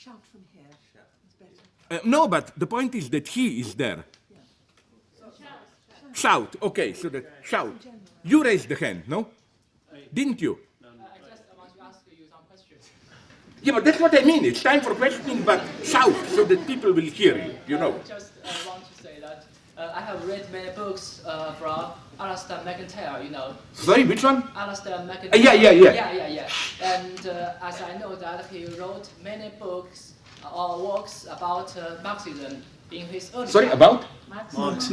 Shout from here. It's better. No, but the point is that he is there. Yeah. Shout. Okay, so that shout. You raised the hand, no? Didn't you? I just want to ask you some questions. Yeah, but that's what I mean. It's time for questioning, but shout so that people will hear you, you know. I just want to say that I have read many books from Alistair McIntyre, you know. Sorry, which one? Alistair McIntyre. Yeah. And as I know that he wrote many books or works about Marxism in his early Sorry, about? Marxism.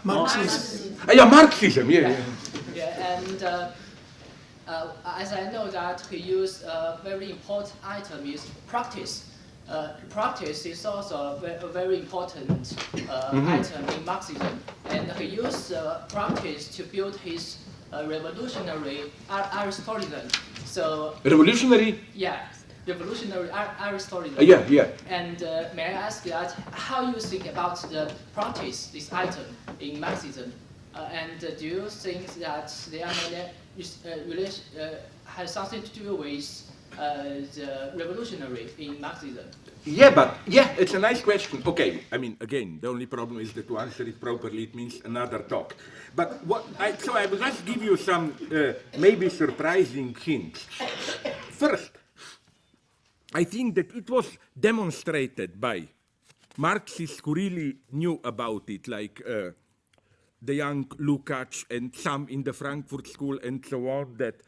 Marxism. Yeah, Marxism, yeah. Yeah, and as I know that he used a very important item is practice. Practice is also a very important item in Marxism, and he used practice to build his revolutionary Aristotelian. So Revolutionary? yeah, revolutionary Aristotelian. Yeah. And may I ask that how you think about the practice, this item in Marxism, and do you think that they are has something to do with the revolutionary in Marxism? Yeah, it's a nice question. Okay, I mean, again, the only problem is that to answer it properly, it means another talk. But so I will just give you some maybe surprising hints. First, I think that it was demonstrated by Marxists who really knew about it, like the young Lukács and some in the Frankfurt School and so on, that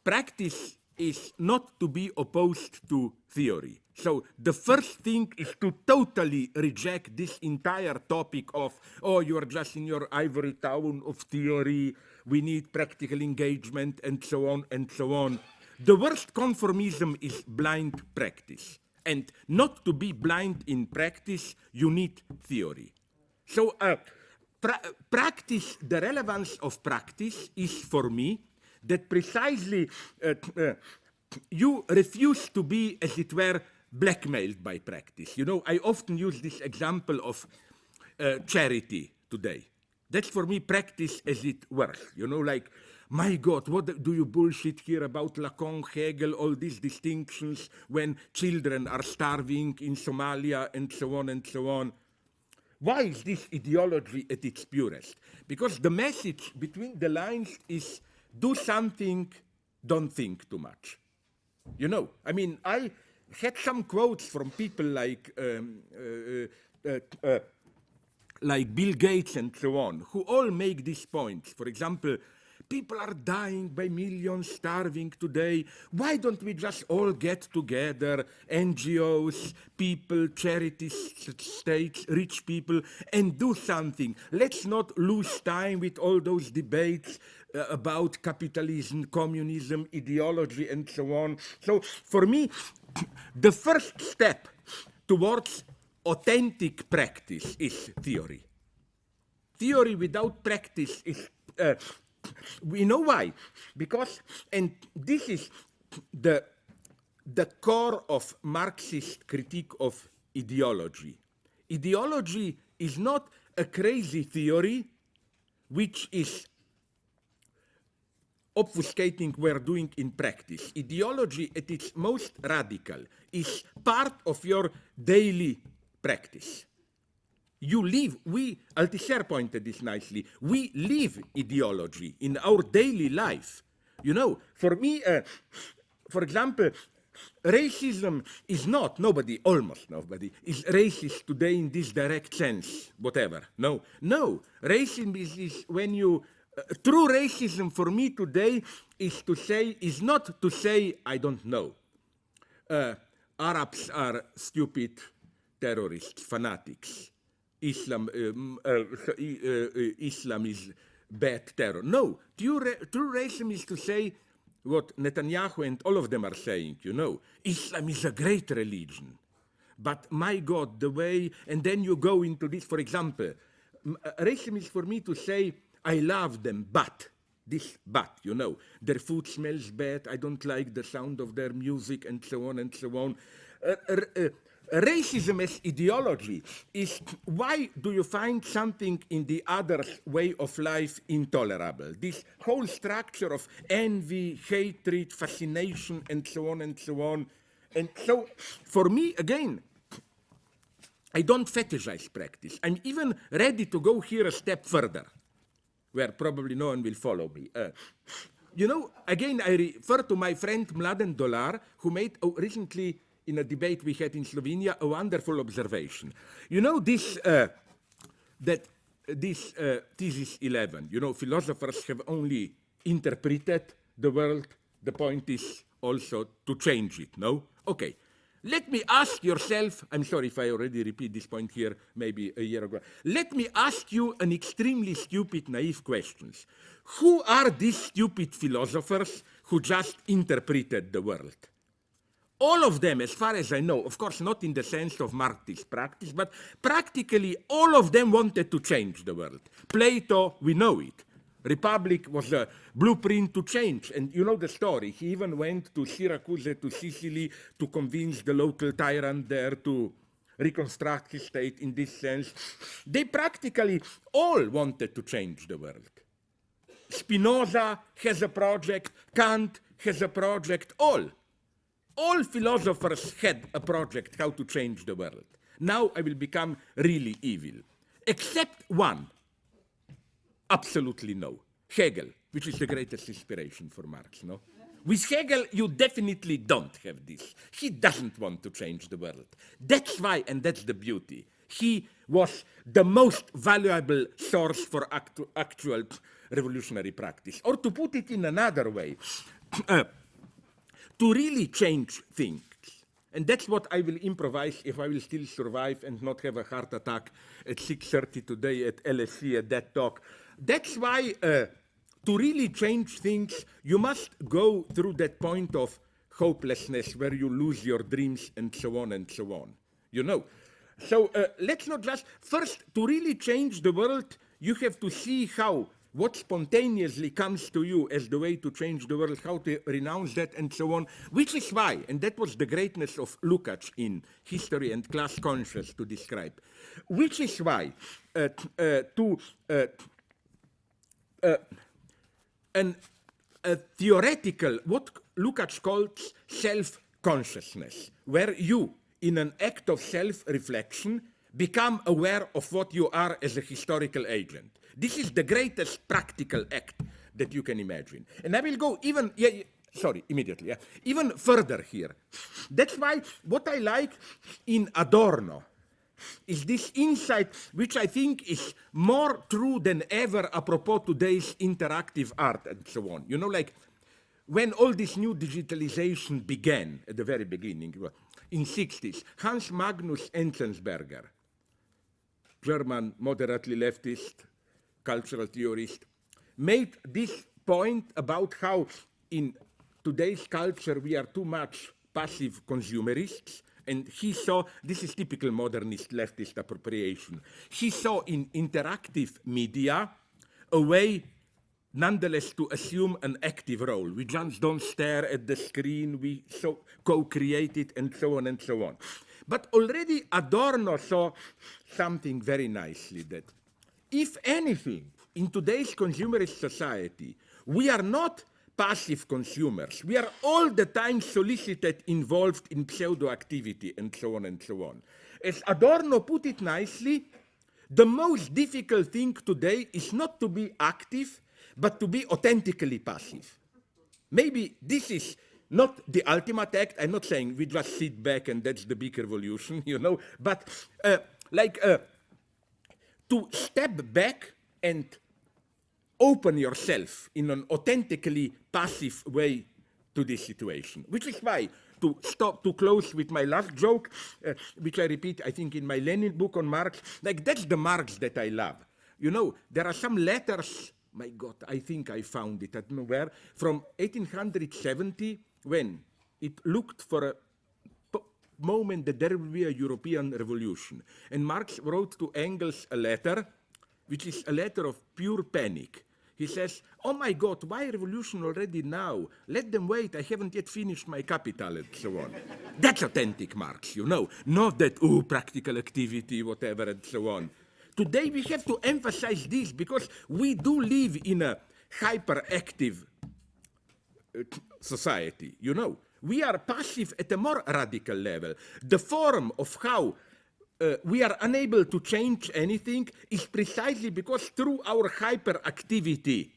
practice is not to be opposed to theory. So the first thing is to totally reject this entire topic of, oh, you're just in your ivory tower of theory, we need practical engagement, and so on and so on. The worst conformism is blind practice. And not to be blind in practice, you need theory. So practice, the relevance of practice is for me that precisely you refuse to be, as it were, blackmailed by practice. You know, I often use this example of charity today. That's for me practice as it were. You know, like, my God, what do you bullshit here about Lacan, Hegel, all these distinctions when children are starving in Somalia and so on and so on. Why is this ideology at its purest? Because the message between the lines is do something, don't think too much. You know, I mean, I had some quotes from people like Bill Gates and so on, who all make these points. For example, people are dying by millions, starving today. Why don't we just all get together, NGOs, people, charities, states, rich people, and do something? Let's not lose time with all those debates about capitalism, communism, ideology, and so on. So for me, the first step towards authentic practice is theory. Theory without practice is... we know why. Because, and this is the core of Marxist critique of ideology. Ideology is not a crazy theory which is obfuscating we're doing in practice. Ideology at its most radical is part of your daily practice. You live, Althusser pointed this nicely, we live ideology in our daily life. You know, for me, for example, racism is not, almost nobody, is racist today in this direct sense, whatever. No, racism is when you, true racism for me today is not to say, I don't know, Arabs are stupid terrorists, fanatics. Islam is bad terror. No, true racism is to say what Netanyahu and all of them are saying, you know. Islam is a great religion. But my God, the way, and then you go into this, for example, racism is for me to say, I love them, but, you know, their food smells bad, I don't like the sound of their music, and so on and so on. Racism as ideology is why do you find something in the other's way of life intolerable? This whole structure of envy, hatred, fascination, and so on and so on. And so, for me, again, I don't fetishize practice. I'm even ready to go here a step further, where probably no one will follow me. Again, I refer to my friend Mladen Dolar, who made recently, in a debate we had in Slovenia, a wonderful observation. This thesis 11, philosophers have only interpreted the world. The point is also to change it, no? Okay. Let me ask yourself, I'm sorry if I already repeat this point here, maybe a year ago. Let me ask you an extremely stupid, naive question. Who are these stupid philosophers who just interpreted the world? All of them, as far as I know, of course not in the sense of Marxist practice, but practically all of them wanted to change the world. Plato, we know it. Republic was a blueprint to change, and you know the story. He even went to Syracuse, to Sicily, to convince the local tyrant there to reconstruct his state in this sense. They practically all wanted to change the world. Spinoza has a project, Kant has a project, all philosophers had a project how to change the world. Now I will become really evil. Except one. Absolutely no. Hegel, which is the greatest inspiration for Marx, no? With Hegel, you definitely don't have this. He doesn't want to change the world. That's why, and that's the beauty, he was the most valuable source for actual revolutionary practice. Or to put it in another way, to really change things. And that's what I will improvise if I will still survive and not have a heart attack at 6:30 today at LSE at that talk. That's why to really change things, you must go through that point of hopelessness where you lose your dreams and so on and so on. So let's not just, first, to really change the world, you have to see what spontaneously comes to you as the way to change the world, how to renounce that, and so on, which is why, and that was the greatness of Lukács in History and Class Conscience to describe, which is why a theoretical, what Lukács calls self-consciousness, where you, in an act of self-reflection, become aware of what you are as a historical agent. This is the greatest practical act that you can imagine. And I will go even, immediately, even further here. That's why what I like in Adorno is this insight, which I think is more true than ever apropos today's interactive art and so on. When all this new digitalization began at the very beginning, in 60s, Hans Magnus Enzensberger, German moderately leftist cultural theorist, made this point about how in today's culture we are too much passive consumerists, and he saw, this is typical modernist leftist appropriation, he saw in interactive media a way nonetheless to assume an active role. We just don't stare at the screen, we co-create it, and so on and so on. But already Adorno saw something very nicely, that if anything, in today's consumerist society, we are not passive consumers. We are all the time solicited, involved in pseudo-activity, and so on and so on. As Adorno put it nicely, the most difficult thing today is not to be active, but to be authentically passive. Maybe this is not the ultimate act. I'm not saying we just sit back and that's the big revolution, but to step back and open yourself in an authentically passive way to this situation, which is why, to close with my last joke, which I repeat, I think, in my Lenin book on Marx, that's the Marx that I love. There are some letters, my God, I think I found it, I don't know where, from 1870, when it looked for a moment that there will be a European revolution. And Marx wrote to Engels a letter, which is a letter of pure panic. He says, oh my God, why revolution already now? Let them wait, I haven't yet finished my Capital, and so on. That's authentic Marx, not that, practical activity, whatever, and so on. Today we have to emphasize this because we do live in a hyperactive society, We are passive at a more radical level. The form of how we are unable to change anything is precisely because through our hyperactivity,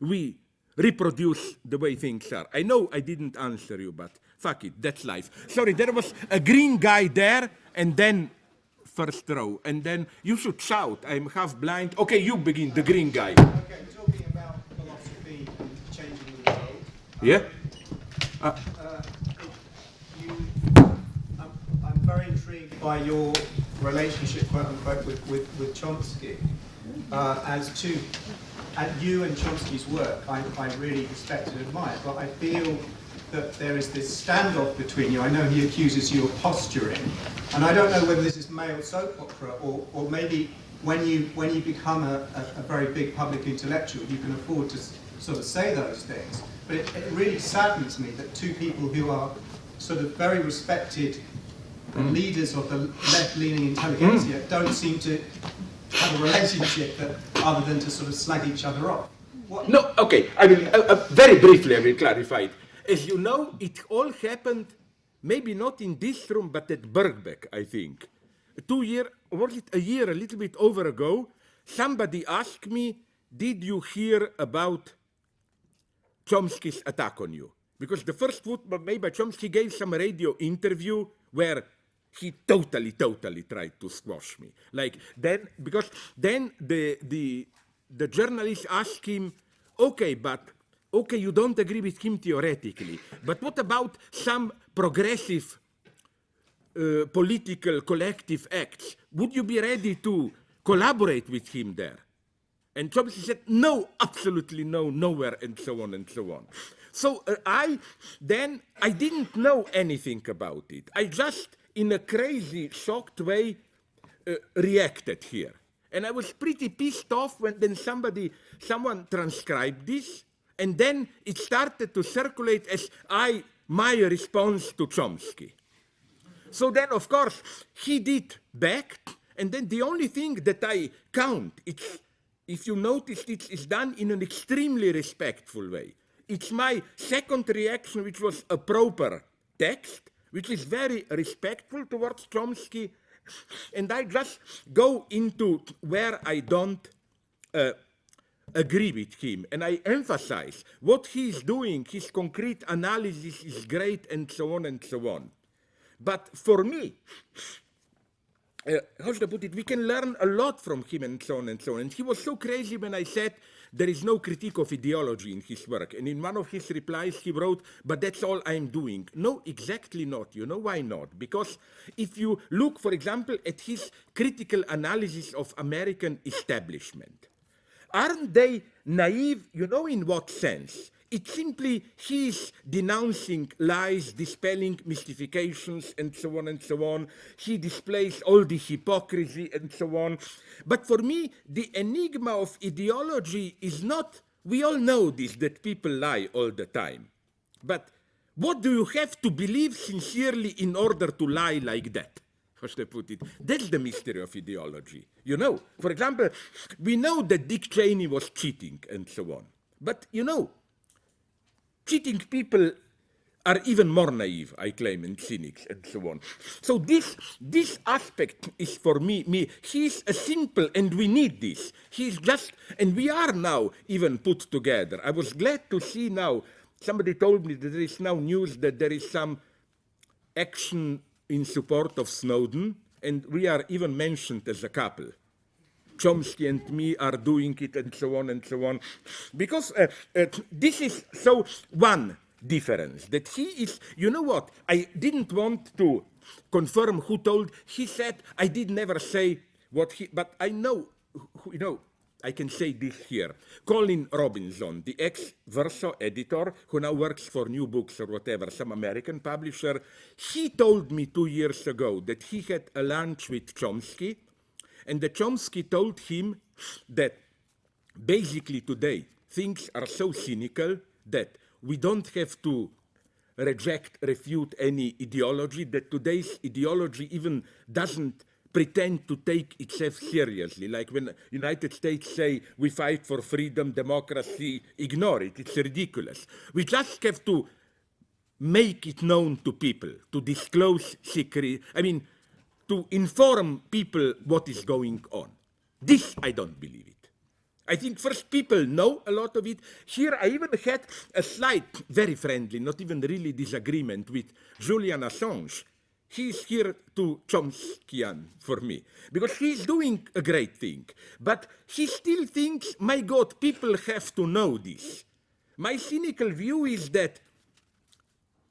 we reproduce the way things are. I know I didn't answer you, but fuck it, that's life. Sorry, there was a green guy there, and then first row, and then you should shout. I'm half blind. Okay, you begin, the green guy. Okay, talking about philosophy and changing the world. Yeah? I'm very intrigued by your relationship, quote unquote, with Chomsky. As to you and Chomsky's work, I really respect and admire, but I feel that there is this standoff between you. I know he accuses you of posturing, and I don't know whether this is male soap opera or maybe when you become a very big public intellectual, you can afford to sort of say those things. But it really saddens me that two people who are sort of very respected leaders of the left-leaning intelligentsia don't seem to have a relationship that, other than to sort of slag each other off. What? No, okay, I will, very briefly I will clarify it. As you know, it all happened, maybe not in this room, but at Birkbeck, I think. Was it a year, a little bit over ago, somebody asked me, did you hear about Chomsky's attack on you? Because the first football made by Chomsky gave some radio interview where he totally tried to squash me. Because then the journalist asked him, okay, you don't agree with him theoretically, but what about some progressive political collective acts? Would you be ready to collaborate with him there? And Chomsky said, no, absolutely no, nowhere, and so on and so on. So I didn't know anything about it. I just, in a crazy, shocked way, reacted here. And I was pretty pissed off when then someone transcribed this, and then it started to circulate as my response to Chomsky. So then, of course, he did back, and then the only thing that I count, if you notice, it is done in an extremely respectful way. It's my second reaction, which was a proper text, which is very respectful towards Chomsky, and I just go into where I don't agree with him, and I emphasize what he is doing, his concrete analysis is great, and so on and so on. But for me, how should I put it, we can learn a lot from him and so on and so on. And he was so crazy when I said there is no critique of ideology in his work. And in one of his replies he wrote, but that's all I'm doing. No, exactly not. You know why not? Because if you look, for example, at his critical analysis of American establishment, aren't they naive? You know in what sense? It's simply he's denouncing lies, dispelling mystifications, and so on and so on. He displays all the hypocrisy and so on. But for me, the enigma of ideology is not, we all know this, that people lie all the time. But what do you have to believe sincerely in order to lie like that? How should I put it? That's the mystery of ideology. You know, for example, we know that Dick Cheney was cheating and so on. But you know, cheating people are even more naive, I claim, and cynics, and so on. So this aspect is for me, he's a simple, and we need this. He's just, and we are now even put together. I was glad to see now, somebody told me that there is now news that there is some action in support of Snowden, and we are even mentioned as a couple. Chomsky and me are doing it, and so on and so on. Because this is so one difference, that he is, you know what, I didn't want to confirm who told, he said, I did never say what he, but I know, you know, I can say this here. Colin Robinson, the ex-Verso editor, who now works for New Books or whatever, some American publisher, he told me 2 years ago that he had a lunch with Chomsky, and the Chomsky told him that basically today things are so cynical that we don't have to refute any ideology, that today's ideology even doesn't pretend to take itself seriously. Like when United States say we fight for freedom, democracy, ignore it. It's ridiculous. We just have to make it known to people, to disclose secret, to inform people what is going on. This I don't believe it. I think first people know a lot of it. Here I even had a slight, very friendly, not even really disagreement with Julian Assange. He's here to Chomskyan for me, because he's doing a great thing. But he still thinks, my God, people have to know this. My cynical view is that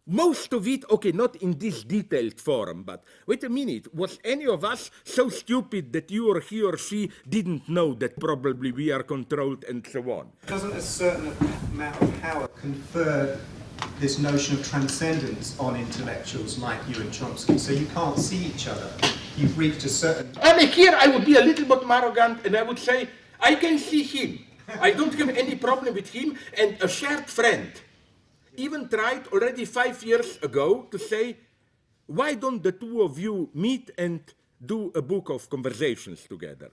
most of it, okay, not in this detailed form, but wait a minute, was any of us so stupid that you or he or she didn't know that probably we are controlled and so on? Doesn't a certain amount of power confer this notion of transcendence on intellectuals like you and Chomsky? So you can't see each other. You've reached a certain... Here I would be a little bit arrogant and I would say, I can see him. I don't have any problem with him, and a shared friend even tried already 5 years ago to say, why don't the two of you meet and do a book of conversations together?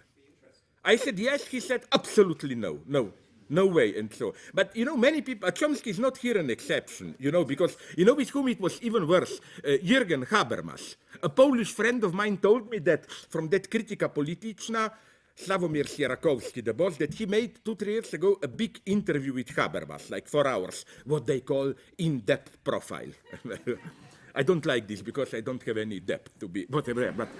I said yes, he said absolutely no, no way, and so. But many people, Chomsky is not here an exception, because with whom it was even worse, Jürgen Habermas, a Polish friend of mine told me that from that Krytyka Polityczna, Sławomir Sierakowski, the boss, that he made 2-3 years ago a big interview with Habermas, like 4 hours, what they call in-depth profile. I don't like this because I don't have any depth to be, whatever. But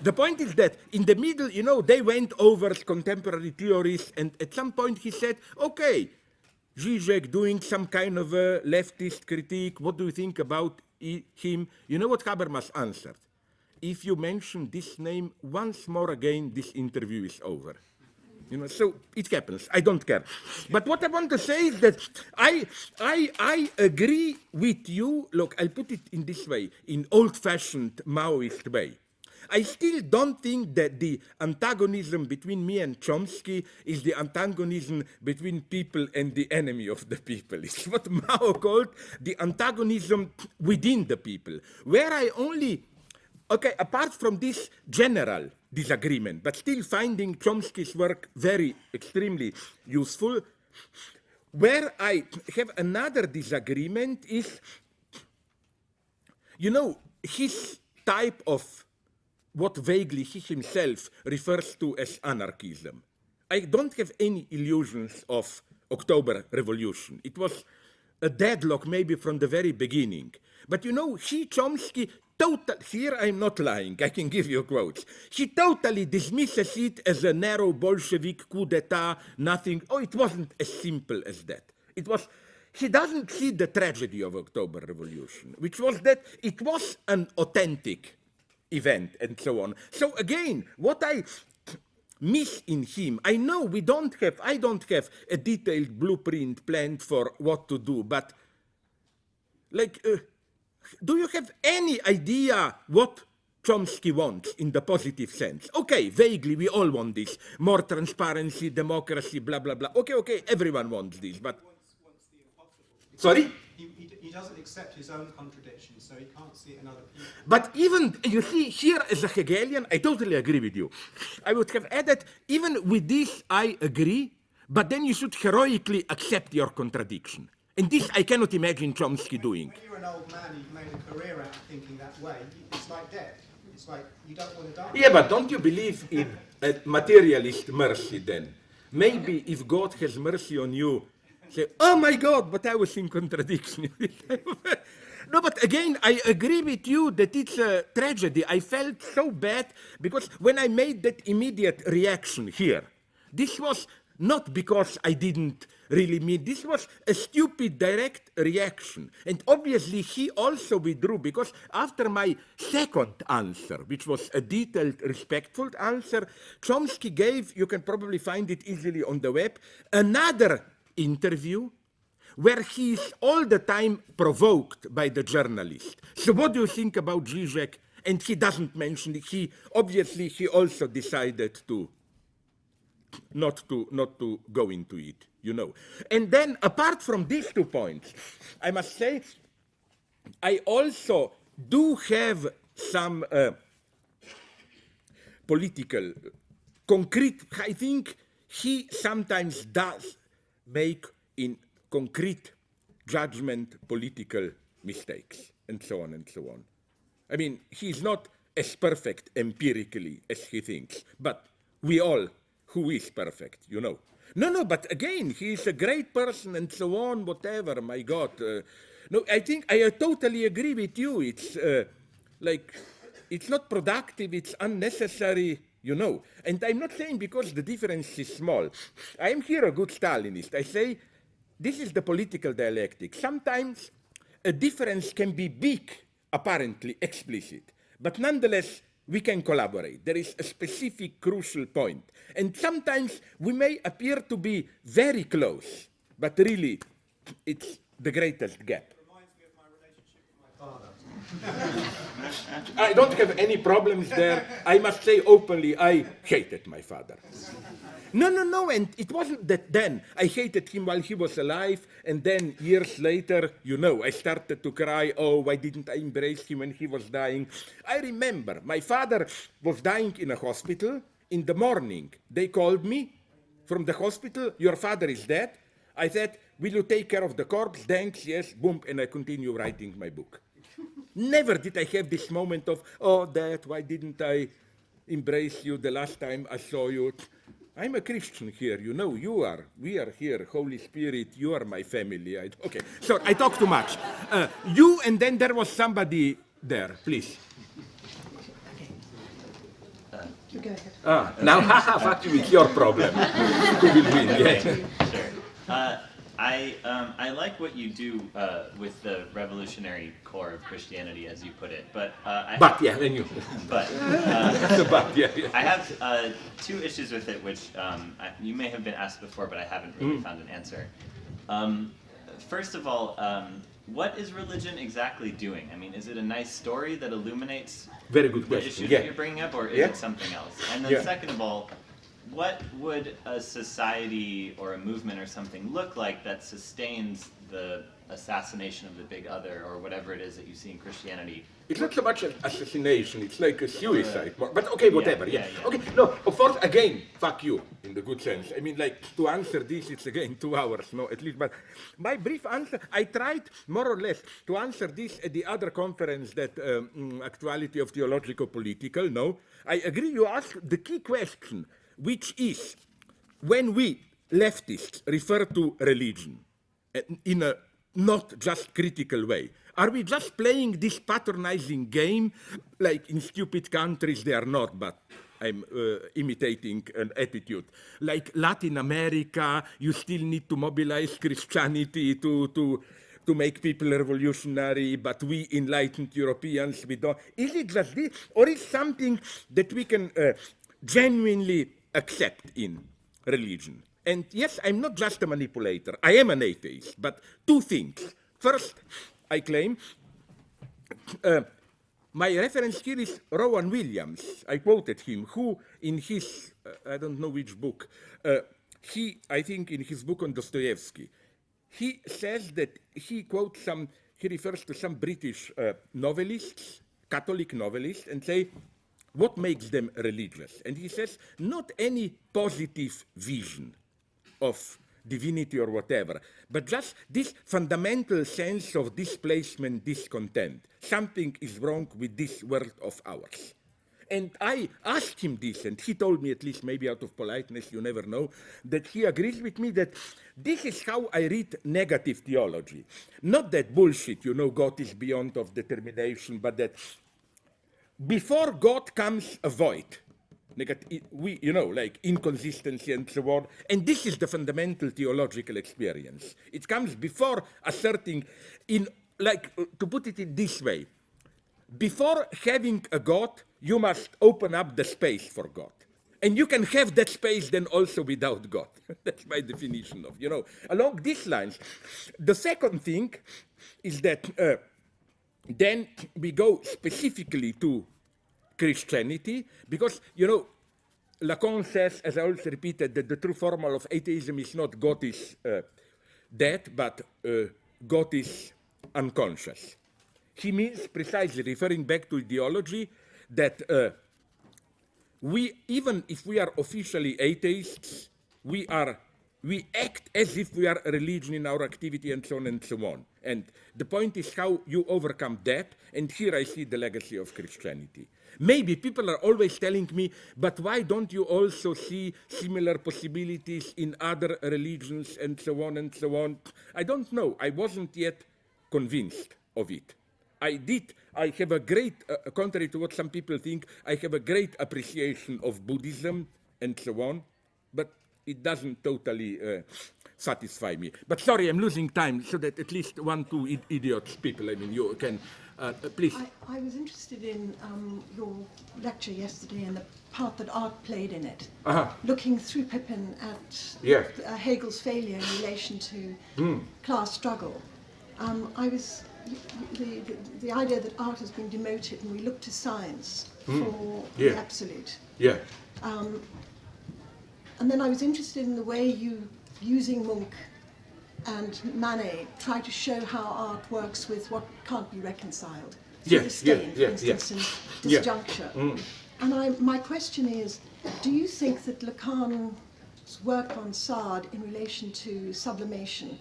the point is that in the middle, they went over contemporary theories, and at some point he said, okay, Zizek doing some kind of a leftist critique, what do you think about him? You know what Habermas answered? If you mention this name once more again, this interview is over. So it happens. I don't care. But what I want to say is that I agree with you. Look, I'll put it in this way, in old-fashioned Maoist way. I still don't think that the antagonism between me and Chomsky is the antagonism between people and the enemy of the people. It's what Mao called the antagonism within the people, where I only... Okay, apart from this general disagreement, but still finding Chomsky's work very, extremely useful, where I have another disagreement is, his type of what vaguely he himself refers to as anarchism. I don't have any illusions of October Revolution. It was a deadlock maybe from the very beginning. But Chomsky, here I'm not lying, I can give you quotes. He totally dismisses it as a narrow Bolshevik coup d'etat, nothing. Oh, it wasn't as simple as that. He doesn't see the tragedy of October Revolution, which was that it was an authentic event and so on. So again, what I miss in him, I know I don't have a detailed blueprint planned for what to do, but do you have any idea what Chomsky wants in the positive sense? Okay, vaguely, we all want this. More transparency, democracy, blah, blah, blah. Okay, everyone wants this, but... Wants the impossible. Sorry? He doesn't accept his own contradictions, so he can't see it in other people. But even, you see, here as a Hegelian, I totally agree with you. I would have added, even with this, I agree, but then you should heroically accept your contradiction. And this I cannot imagine Chomsky doing. When you're an old man, you've made a career out of thinking that way, it's like death. It's like you don't want to die. Yeah, but don't you believe in a materialist mercy then? Maybe if God has mercy on you, say, oh my God, but I was in contradiction. No, but again, I agree with you that it's a tragedy. I felt so bad because when I made that immediate reaction here, this was not because I didn't really mean, this was a stupid direct reaction. And obviously he also withdrew because after my second answer, which was a detailed, respectful answer, Chomsky gave, you can probably find it easily on the web, another interview where he is all the time provoked by the journalist. So what do you think about Zizek? And he doesn't mention it. He also decided to not to go into it, And then apart from these 2 points, I must say, I also do have some political, concrete, I think he sometimes does make in concrete judgment political mistakes, and so on and so on. I mean, he's not as perfect empirically as he thinks, but we all, who is perfect, you know. No, but again, he's a great person and so on, whatever, my God. No, I think I totally agree with you. It's like, it's not productive, it's unnecessary, you know. And I'm not saying because the difference is small. I'm here a good Stalinist. I say, this is the political dialectic. Sometimes a difference can be big, apparently explicit, but nonetheless, we can collaborate. There is a specific crucial point. And sometimes we may appear to be very close, but really, it's the greatest gap. Reminds me of my relationship with my father. I don't have any problems there. I must say openly, I hated my father. No, and it wasn't that then. I hated him while he was alive, and then years later, you know, I started to cry, oh, why didn't I embrace him when he was dying? I remember my father was dying in a hospital. In the morning, they called me from the hospital, your father is dead. I said, will you take care of the corpse? Thanks, yes, boom, and I continue writing my book. Never did I have this moment of, oh, Dad, why didn't I embrace you the last time I saw you? I'm a Christian here, you know, we are here, Holy Spirit, you are my family. Okay, so I talk too much. You, and then there was somebody there, please. Go ahead. Now, haha, fuck you, it's your problem. Who will win, yeah. Sure. I like what you do with the revolutionary core of Christianity, as you put it. But Yeah, then you. But Yeah. I have two issues with it, which you may have been asked before, but I haven't really found an answer. First of all, what is religion exactly doing? I mean, is it a nice story that illuminates Very good the question. issues Yeah. that you're bringing up, or is Yeah. it something else? And then Yeah. second of all, what would a society or a movement or something look like that sustains the assassination of the big other, or whatever it is that you see in Christianity? It's not so much an assassination, it's like a suicide. But okay, whatever, yeah. yeah. Okay, no, of course, again, fuck you, in the good sense. I mean, like, to answer this, it's again 2 hours, no, at least. But my brief answer, I tried more or less to answer this at the other conference, that Actuality of Theologico-Political, no. I agree, you asked the key question, which is, when we leftists refer to religion in a not just critical way, are we just playing this patronizing game, like in stupid countries they are not, but I'm imitating an attitude. Like Latin America, you still need to mobilize Christianity to make people revolutionary, but we enlightened Europeans, we don't. Is it just this, or is something that we can genuinely accept in religion? And yes, I'm not just a manipulator. I am an atheist, but two things. First, I claim, my reference here is Rowan Williams. I quoted him, who in his, I don't know which book, I think in his book on Dostoevsky, he says that he quotes he refers to some British novelists, Catholic novelists, and say, what makes them religious? And he says, not any positive vision of divinity or whatever, but just this fundamental sense of displacement, discontent. Something is wrong with this world of ours. And I asked him this, and he told me, at least maybe out of politeness, you never know, that he agrees with me that this is how I read negative theology. Not that bullshit, you know, God is beyond of determination, but that before God comes a void. We, you know, like inconsistency and so on. And this is the fundamental theological experience. It comes before asserting, to put it in this way, before having a God, you must open up the space for God. And you can have that space then also without God. That's my definition of, along these lines. The second thing is that then we go specifically to Christianity, because, Lacan says, as I also repeated, that the true formula of atheism is not God is dead, but God is unconscious. He means precisely, referring back to ideology, that we, even if we are officially atheists, we are we act as if we are a religion in our activity and so on and so on. And the point is how you overcome that, and here I see the legacy of Christianity. Maybe people are always telling me, but why don't you also see similar possibilities in other religions and so on and so on? I don't know. I wasn't yet convinced of it. I have a great, contrary to what some people think, I have a great appreciation of Buddhism and so on, but it doesn't totally satisfy me. But sorry, I'm losing time so that at least 1-2 idiots people, I mean, you can, please. I was interested in your lecture yesterday and the part that art played in it. Looking through Pippin at Hegel's failure in relation to class struggle. The idea that art has been demoted and we look to science for the absolute. Yeah. And then I was interested in the way you, using Munch and Manet, try to show how art works with what can't be reconciled. Through the stain, for instance, in this juncture. And my question is, do you think that Lacan's work on Sade in relation to sublimation,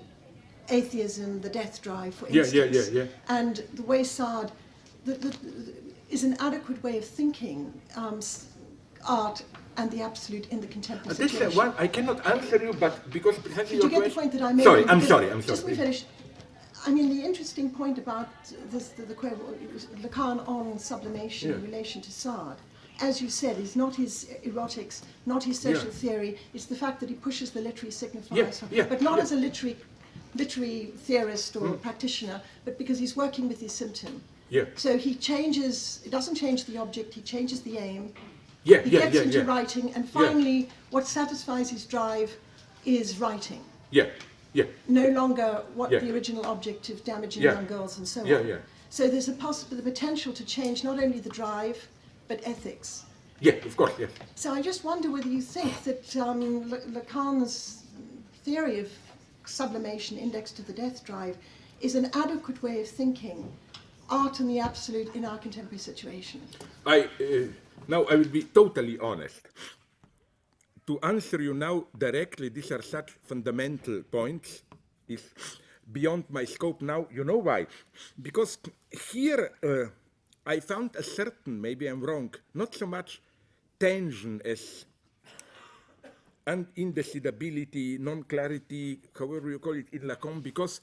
atheism, the death drive, for instance, and the way Sade is an adequate way of thinking art and the absolute in the contemporary situation? This one I cannot answer you, but because Did you get the point that I made? Sorry, I'm sorry. Just let me finish. I mean, the interesting point about this, the Lacan on sublimation in relation to Sade, as you said, is not his erotics, not his social theory. It's the fact that he pushes the literary signifiers, but not as a literary theorist or practitioner, but because he's working with his symptom. So he doesn't change the object, he changes the aim. He gets into writing, and finally, what satisfies his drive is writing. No longer what the original object of damaging young girls and so on. So there's the potential to change not only the drive, but ethics. Of course, So I just wonder whether you think that Lacan's theory of sublimation indexed to the death drive is an adequate way of thinking art and the absolute in our contemporary situation. Now I will be totally honest. To answer you now directly, these are such fundamental points, is beyond my scope now. You know why? Because here I found a certain, maybe I'm wrong, not so much tension as indecidability, non-clarity, however you call it in Lacan, because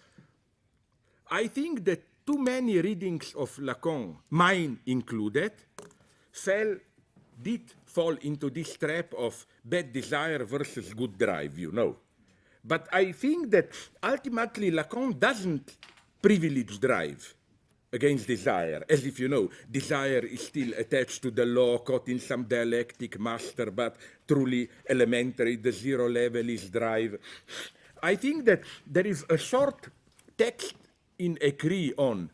I think that too many readings of Lacan, mine included, did fall into this trap of bad desire versus good drive, you know. But I think that ultimately Lacan doesn't privilege drive against desire, as if, you know, desire is still attached to the law, caught in some dialectic master, but truly elementary, the zero level is drive. I think that there is a short text in Écrit on,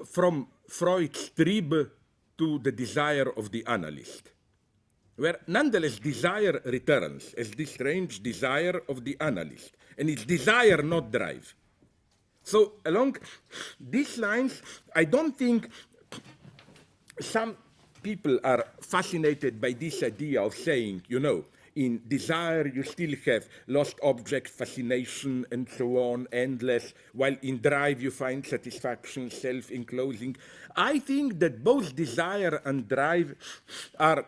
from Freud's Trieb to the desire of the analyst, where nonetheless desire returns as this strange desire of the analyst, and it's desire, not drive. So along these lines, I don't think some people are fascinated by this idea of saying, you know, in desire you still have lost object fascination and so on, endless, while in drive you find satisfaction, self-enclosing. I think that both desire and drive are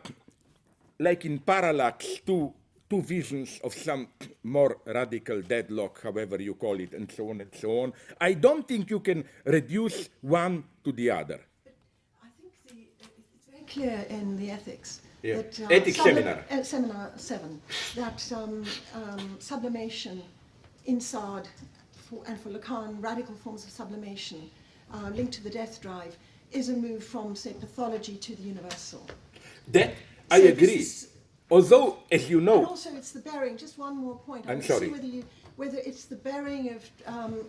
like in parallax two visions of some more radical deadlock, however you call it, and so on and so on. I don't think you can reduce one to the other. But I think it's very clear in the ethics that ethics seminar. Seminar 7, that sublimation in Sade and for Lacan, radical forms of sublimation linked to the death drive is a move from, say, pathology to the universal. That I agree. Although, as you know... And also it's the bearing, just one more point. I'm sorry. See whether it's the bearing of,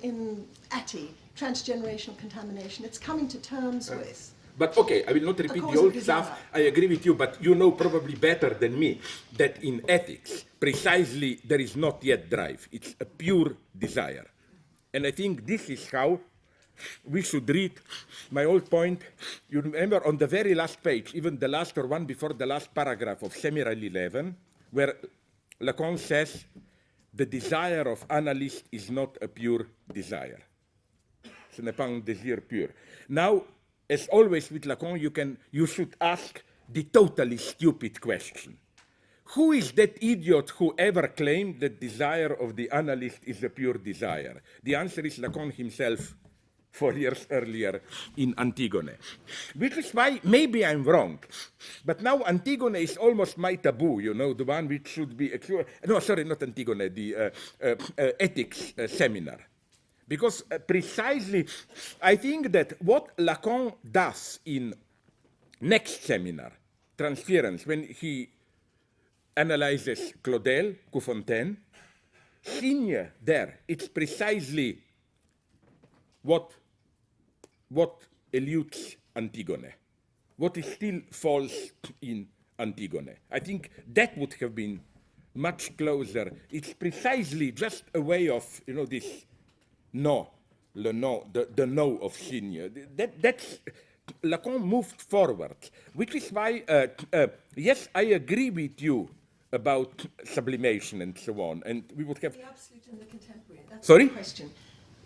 in ATI, transgenerational contamination, it's coming to terms with. But okay, I will not repeat the old stuff. I agree with you, but you know probably better than me that in ethics, precisely there is not yet drive. It's a pure desire. And I think this is how we should read my old point. You remember on the very last page, even the last or one before the last paragraph of Semiral 11, where Lacan says, the desire of analyst is not a pure desire. Ce n'est pas un désir pur. Now, as always with Lacan, you should ask the totally stupid question. Who is that idiot who ever claimed that desire of the analyst is a pure desire? The answer is Lacan himself 4 years earlier in Antigone. Which is why maybe I'm wrong, but now Antigone is almost my taboo, you know, the one which should be, no, sorry, not Antigone, the ethics seminar. Because precisely, I think that what Lacan does in next seminar, Transference, when he analyzes Claudel, Coufontaine, Signe there, it's precisely what eludes Antigone, what is still false in Antigone. I think that would have been much closer. It's precisely just a way of, you know, this no, the no of Signe. That's Lacan moved forward, which is why, yes, I agree with you about sublimation and so on, and we would have... The absolute and the contemporary, that's Sorry? the question.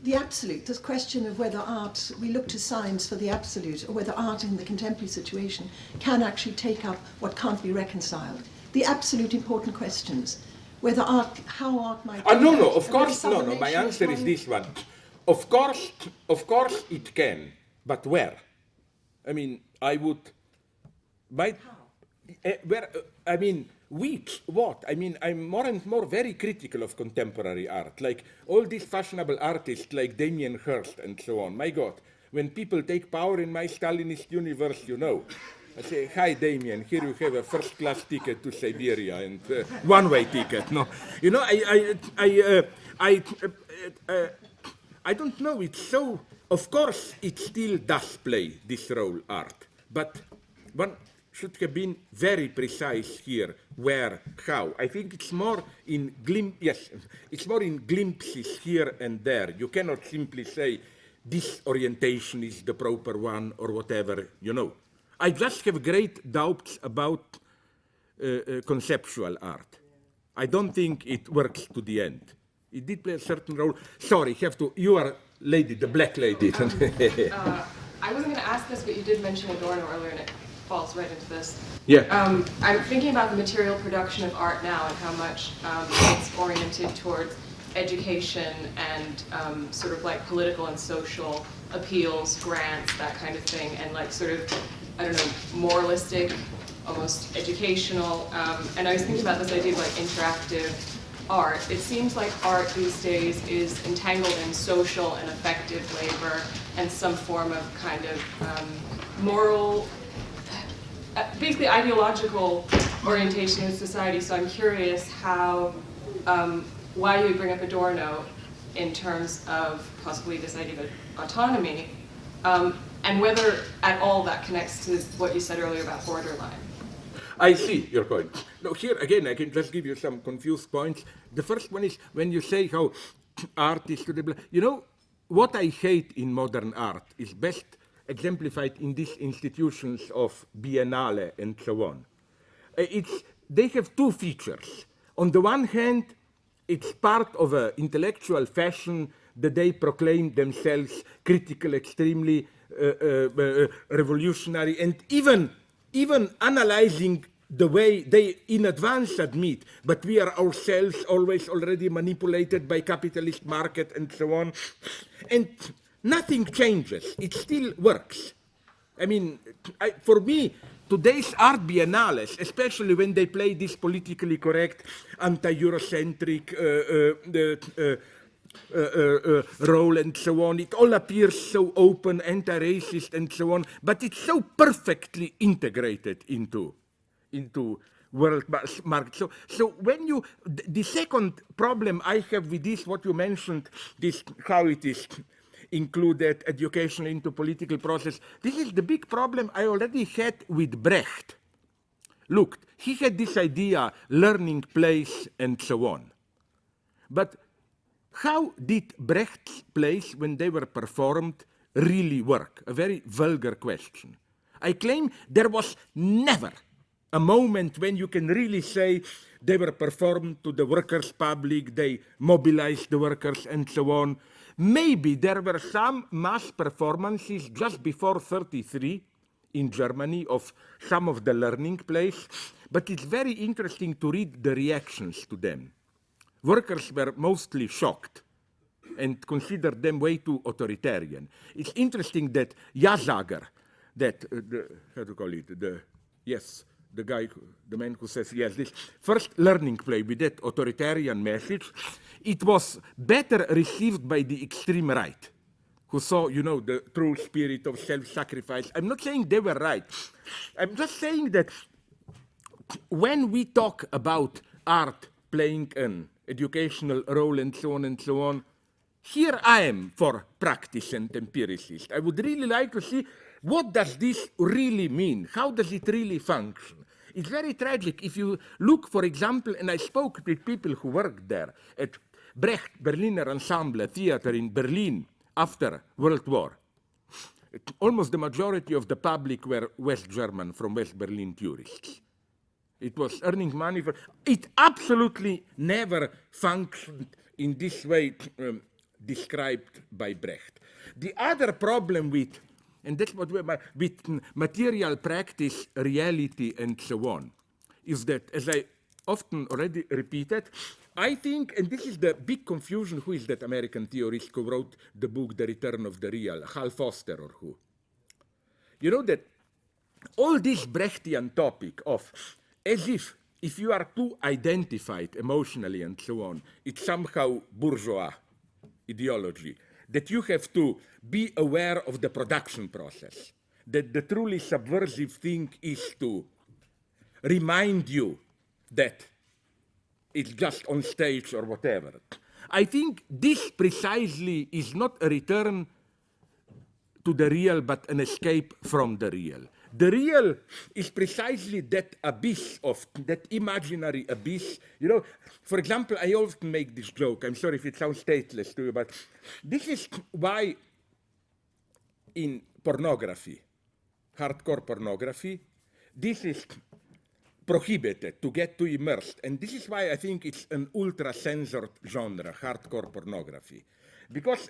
The absolute, this question of whether art, we look to science for the absolute, or whether art in the contemporary situation can actually take up what can't be reconciled. The absolute important questions, whether art, how art might... no, of course, no, my answer is this one. Of course it can, but where? I mean, I would... Which? What? I mean, I'm more and more very critical of contemporary art. Like all these fashionable artists like Damien Hirst and so on. My God, when people take power in my Stalinist universe, you know, I say, hi Damien, here you have a first-class ticket to Siberia and one-way ticket. No, you know, I don't know. It's so. Of course, it still does play this role, art, but one should have been very precise here. Where, how? I think it's more in it's more in glimpses here and there. You cannot simply say this orientation is the proper one or whatever. You know, I just have great doubts about conceptual art. I don't think it works to the end. It did play a certain role. Sorry, you are lady, the black lady. I wasn't going to ask this, but you did mention Adorno earlier, and it falls right into this. Yeah. I'm thinking about the material production of art now and how much it's oriented towards education and sort of like political and social appeals, grants, that kind of thing, and like sort of, I don't know, moralistic, almost educational. And I was thinking about this idea of like interactive art. It seems like art these days is entangled in social and affective labor and some form of kind of moral, basically ideological orientation in society. So I'm curious how, why you would bring up Adorno in terms of possibly this idea of autonomy, and whether at all that connects to what you said earlier about borderline. I see your point. No, here again, I can just give you some confused points. The first one is when you say how art is to the... You know, what I hate in modern art is best exemplified in these institutions of Biennale and so on. They have two features. On the one hand, it's part of an intellectual fashion that they proclaim themselves critical, extremely revolutionary, and even analyzing the way they in advance admit, but we are ourselves always already manipulated by capitalist market and so on. And nothing changes. It still works. I mean, for me, today's art biennales, especially when they play this politically correct, anti-Eurocentric role and so on, it all appears so open, anti-racist and so on, but it's so perfectly integrated into world market. So when you, the second problem I have with this, what you mentioned, this how it is included education into political process, this is the big problem I already had with Brecht. Look, he had this idea, learning plays and so on. But how did Brecht's plays, when they were performed, really work? A very vulgar question. I claim there was never a moment when you can really say they were performed to the workers' public, they mobilized the workers, and so on. Maybe there were some mass performances just before 33 in Germany of some of the learning plays, but it's very interesting to read the reactions to them. Workers were mostly shocked and considered them way too authoritarian. It's interesting that Jazager, that, how to call it, the guy, the man who says, yes, this first learning play with that authoritarian message, it was better received by the extreme right, who saw, the true spirit of self-sacrifice. I'm not saying they were right. I'm just saying that when we talk about art playing an educational role and so on, here I am for practice and empiricist. I would really like to see what does this really mean? How does it really function? It's very tragic. If you look, for example, and I spoke with people who worked there at Brecht Berliner Ensemble Theater in Berlin after World War. Almost the majority of the public were West German from West Berlin tourists. It was earning money for... It absolutely never functioned in this way described by Brecht. The other problem with, and that's what with material practice, reality, and so on, is that, as I often already repeated, I think, and this is the big confusion, who is that American theorist who wrote the book, The Return of the Real, Hal Foster or who? You know that all this Brechtian topic of as if you are too identified emotionally and so on, it's somehow bourgeois ideology, that you have to be aware of the production process, that the truly subversive thing is to remind you that it's just on stage or whatever. I think this precisely is not a return to the real, but an escape from the real. The real is precisely that abyss of, that imaginary abyss. For example, I often make this joke. I'm sorry if it sounds tasteless to you, but this is why in pornography, hardcore pornography, this is prohibited to get too immersed. And this is why I think it's an ultra-censored genre, hardcore pornography. Because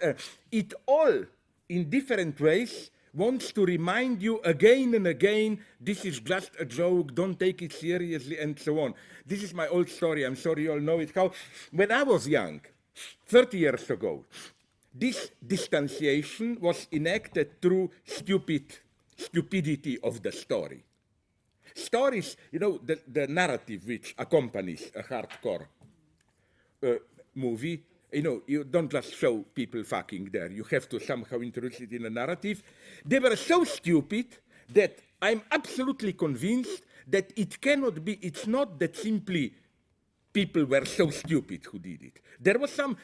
it all, in different ways, wants to remind you again and again, this is just a joke, don't take it seriously, and so on. This is my old story, I'm sure you all know it, how when I was young, 30 years ago, this distanciation was enacted through stupidity of the story. Stories, the narrative which accompanies a hardcore movie, you don't just show people fucking there. You have to somehow introduce it in a narrative. They were so stupid that I'm absolutely convinced that it cannot be, it's not that simply people were so stupid who did it. There was some,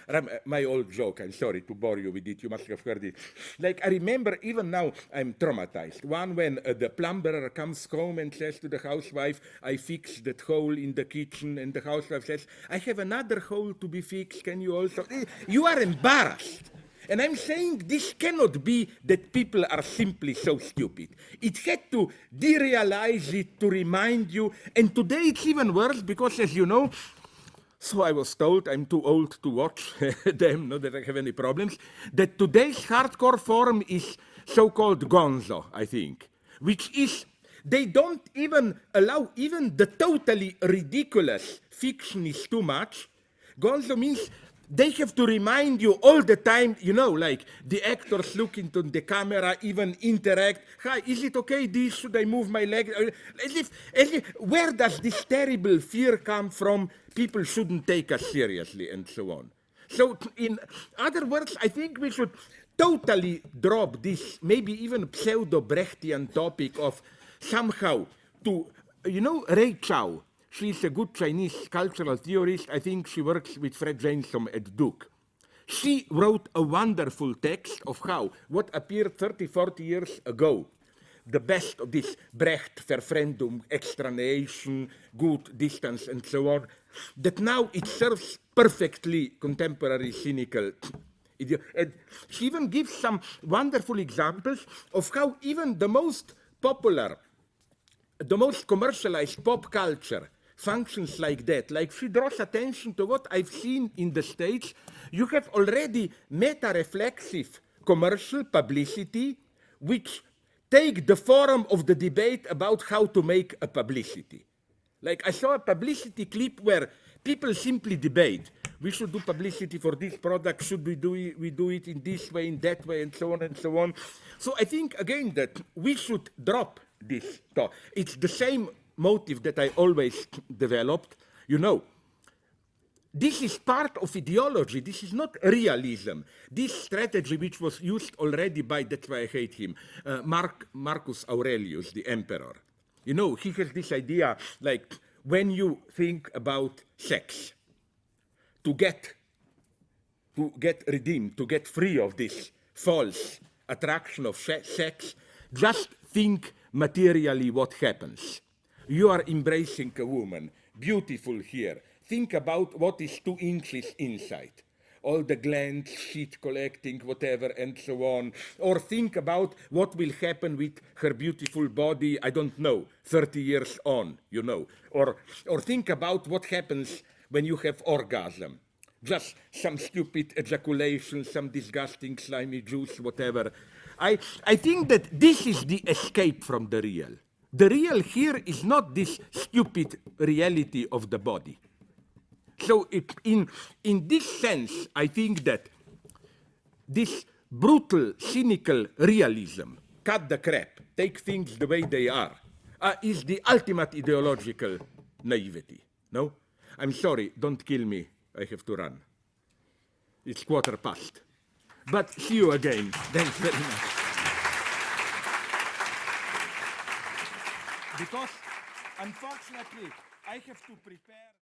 my old joke, I'm sorry to bore you with it, you must have heard it. Like, I remember, even now, I'm traumatized. One, when the plumber comes home and says to the housewife, I fixed that hole in the kitchen, and the housewife says, I have another hole to be fixed, can you also? You are embarrassed. And I'm saying this cannot be that people are simply so stupid. It had to derealize it, to remind you, and today it's even worse because, as you know, so I was told, I'm too old to watch them, not that I have any problems, that today's hardcore form is so-called gonzo, I think, which is, they don't even allow, even the totally ridiculous fiction is too much. Gonzo means they have to remind you all the time, like the actors look into the camera, even interact. Hi, is it okay this? Should I move my leg? As if, where does this terrible fear come from? People shouldn't take us seriously and so on. So in other words, I think we should totally drop this, maybe even pseudo-Brechtian topic of somehow to, Ray Chow. She's a good Chinese cultural theorist. I think she works with Fred Jameson at Duke. She wrote a wonderful text of how what appeared 30, 40 years ago, the best of this Brecht, Verfremdung, extraneation, good distance, and so on, that now it serves perfectly contemporary cynical. And she even gives some wonderful examples of how even the most popular the most commercialized pop culture functions like that. Like she draws attention to what I've seen in the States. You have already meta-reflexive commercial publicity which take the form of the debate about how to make a publicity. Like I saw a publicity clip where people simply debate. We should do publicity for this product. Should we do it in this way, in that way, and so on and so on. So I think again that we should drop this thought. It's the same motive that I always developed. You know, this is part of ideology. This is not realism. This strategy, which was used already by, that's why I hate him, Marcus Aurelius, the emperor. You know, he has this idea, like, when you think about sex, to get redeemed, to get free of this false attraction of sex, just think materially what happens. You are embracing a woman, beautiful here. Think about what is 2 inches inside. All the glands, shit collecting, whatever, and so on. Or think about what will happen with her beautiful body, I don't know, 30 years on, you know. Or think about what happens when you have orgasm. Just some stupid ejaculation, some disgusting slimy juice, whatever. I think that this is the escape from the real. The real here is not this stupid reality of the body. So in this sense, I think that this brutal, cynical realism, cut the crap, take things the way they are, is the ultimate ideological naivety. No? I'm sorry, don't kill me. I have to run. It's past. But see you again. Thanks very much. Because, unfortunately, I have to prepare...